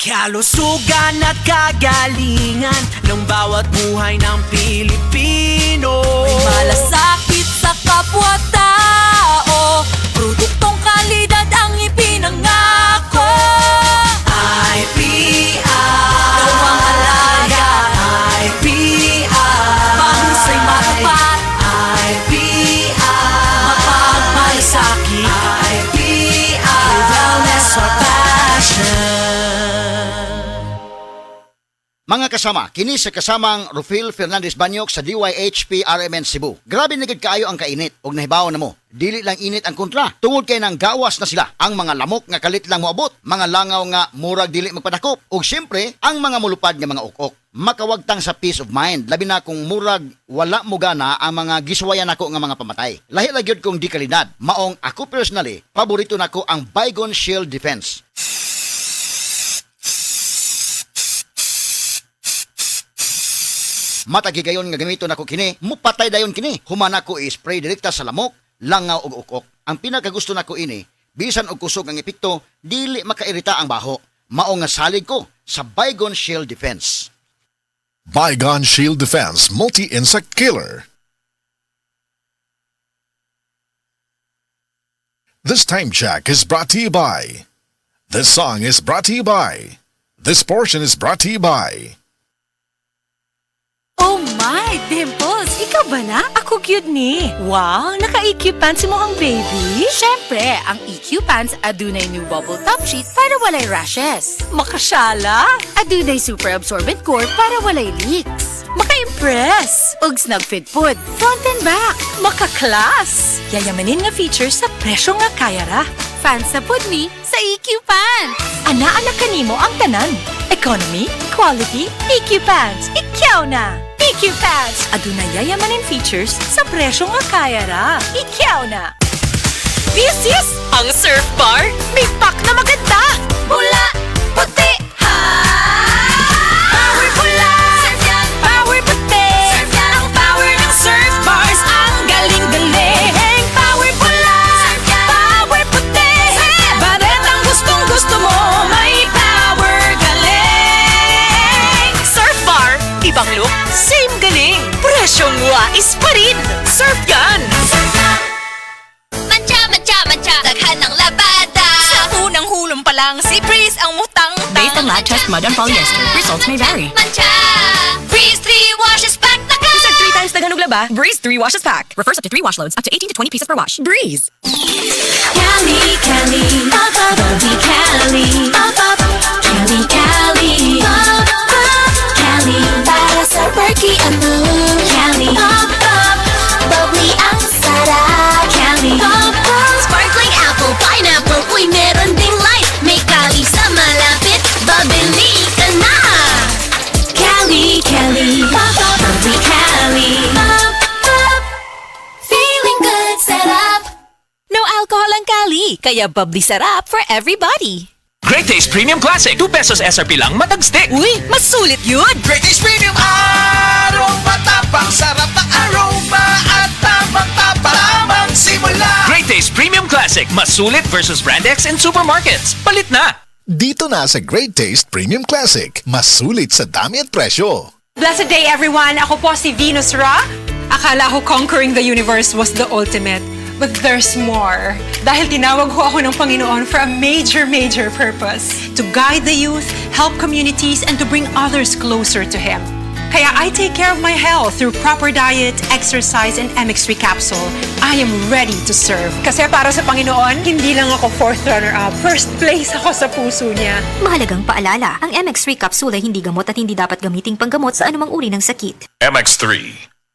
Kalusugan at kagalingan ng bawat buhay ng Pilipino. May malasakit sa kapwa-tao, produktong kalidad ang ipinangako. IPR, Gawang alaga, IPR, mahusay matapat, IPR, mapagmalasakit, IPR, wellness or passion. Mga kasama, kini sa kasamang Rufil Fernandez Banyok sa DYHP RMN Cebu. Grabe na gid kaayo ang kainit og nahibaw na mo. Dili lang init ang kontra. Tungod kay nang gawas na sila. Ang mga lamok nga kalit lang moabot, mga langaw nga murag dili magpadakop, ug syempre ang mga mulupad nga mga ukok. Makawagtang sa peace of mind, labi na kung murag wala mo gana ang mga giswayan nako nga mga pamatay. Lahi ra gyud kong di kalidad. Maong ako personally, paborito nako ang Baygon Shield Defense. Matagigayon nga gamiton nako kini, mupatay dayon kini. Humana ko i-spray direkta sa lamok, langaw ug ukok. Ang pinakagusto nako ini, bisan og kusog ang epekto, dili makairita ang baho. Mao nga salig ko sa Baygon Shield Defense. Baygon Shield Defense Multi-Insect Killer. This time check is brought to you by. This song is brought to you by. This portion is brought to you by. Oh my, Dimples! Ikaw ba na? Ako cute ni. Wow, naka-EQ pants mo ang baby? Siyempre, ang EQ Pants adunay new bubble top sheet para walay rashes. Makasyala? Adunay super absorbent core para walay leaks. Maka-impress! Ug snug fit pod, front and back. Maka-class! Yayamanin nga features sa presyo nga kaya ra. Fans sa pod ni sa EQ Pants. Ana-anak kanimo ang tanan. Economy, quality, EQ Pants. Ikaw na! EQ Pants! Adunay yayamanin features sa presyo nga kaya ra. Ikaw na! This is ang Surf Bar. May pack na maganda! Pula, puti, ha! Power pula! Surf yan! Power puti! Surf yan! Ang power ng Surf Bars ang galing-galing! Power pula! Surf yan! Power puti! Baret ang gustong-gusto mo, may power galing! Surf Bar, ibang look, same galing! Presyong wais pa rin! Surf yan! Mancha, mancha, mancha! Daghan ng labada! Sa unang hulong pa lang, si Breeze ang mutang-tang. Based on lab test mud and polyester, results may vary. Mancha! Breeze 3 washes back the car! Isang 3 times daghan og laba, Breeze 3 washes pack. Refers up to 3 wash loads, up to 18 to 20 pieces per wash. Breeze! Cali, Cali, pop up, Bobby Cali, pop up, Cali, Cali, pop up, Cali, para sa perky ano, Cali, pop up, bubbly ang sarap, Cali, pop up, sparkling apple, pineapple, uy meron ding light, may Cali sa malapit, babili ka na, Cali, Cali, pop up, Bobby Cali, pop up, feeling good, sarap. No alcohol ang Cali, kaya bubbly sarap for everybody. Great Taste Premium Classic. 2 pesos SRP lang, matag-stick. Uy, mas sulit yun! Great Taste Premium Aroma Tapang sarap ng aroma at tamang-tapa lamang simula. Great Taste Premium Classic. Mas sulit versus Brand X in supermarkets. Palit na! Dito na sa Great Taste Premium Classic. Mas sulit sa dami at presyo. Blessed day everyone! Ako po si Venus Ra. Akala ko conquering the universe was the ultimate. But there's more. Dahil tinawag ho ako ng Panginoon for a major, major purpose. To guide the youth, help communities, and to bring others closer to Him. Kaya I take care of my health through proper diet, exercise, and MX3 capsule. I am ready to serve. Kasi para sa Panginoon, hindi lang ako 4th runner-up. First place ako sa puso niya. Mahalagang paalala, ang MX3 capsule ay hindi gamot at hindi dapat gamiting panggamot sa anumang uri ng sakit. MX3.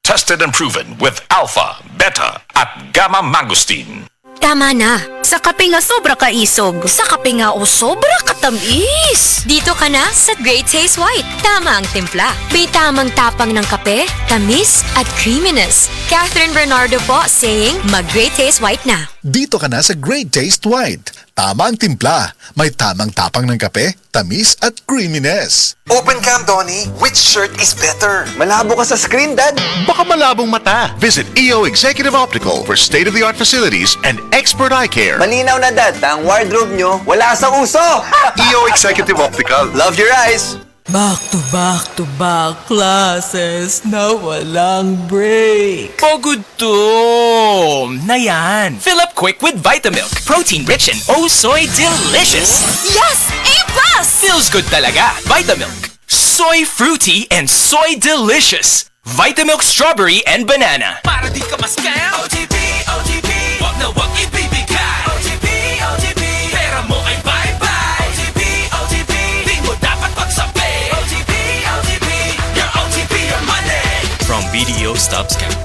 Tested and proven with alpha, beta, at gamma mangosteen. Tama na. Sa kape nga sobra ka isog. Sa kape nga o sobra katamis. Dito ka na sa Great Taste White. Tama ang timpla. May tamang tapang ng kape, tamis, at creaminess. Catherine Bernardo po saying, mag-Great Taste White na. Dito ka na sa Great Taste White. Tama ang timpla. May tamang tapang ng kape, tamis at creaminess. Open cam, Donnie. Which shirt is better? Malabo ka sa screen, Dad. Baka malabong mata. Visit EO Executive Optical for state-of-the-art facilities and expert eye care. Malinaw na, Dad. Ang wardrobe nyo, wala sa uso. EO Executive Optical. Love your eyes. Back-to-back classes na walang break. Pagutom na yan. Fill up quick with Vitamilk. Protein-rich and oh soy delicious. Yes! A+! Feels good talaga. Vitamilk. Soy fruity and soy delicious. Vitamilk strawberry and banana. Para di ka ma-scam. OTP, OTP. Wag na wag ibibigay. OTP, OTP. Pera mo ay bye-bye. OTP, OTP. Di mo dapat pagsabi. OTP, OTP. Your OTP, your money. From BDO Stop Scam.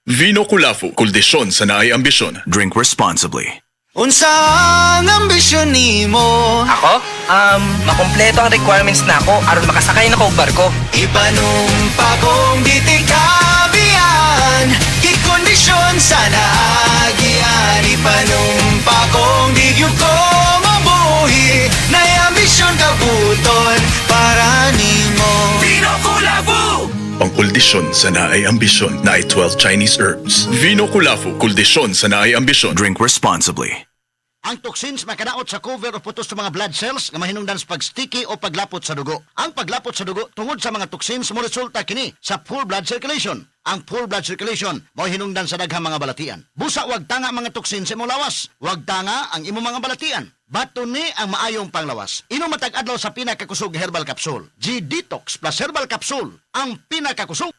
Vino Kulafu, kuldisyon sa naay ambisyon. Drink responsibly. Unsang ambisyon nimo? Ako? Makompleto ang requirements na ako aron makasakay na ko og barko. Ipanumpa kong di tikabian, ikondisyon sa naagian. Ipanumpa kong di gyud ko mabuhi, nay ambisyon kabuton para nimo. Vino Kulafu! Ang kuldisyon sa naay ambisyon na ay 12 Chinese herbs. Vino Kulafu, kuldisyon sa naay ambisyon. Drink responsibly. Ang toxins makadaot sa cover o putos sa mga blood cells nga mahinungdan sa pagsticky o paglapot sa dugo. Ang paglapot sa dugo tungod sa mga toxins mo resulta kini sa full blood circulation. Ang full blood circulation mao hinungdan sa daghang mga balatian. Busa wag tanga mga toxins sa imong lawas. Wag tanga ang imong mga balatian. Bato ni ang maayong panglawas. Inom matag adlaw sa pinakakusog herbal capsule. G-Detox plus herbal capsule. Ang pinakakusog.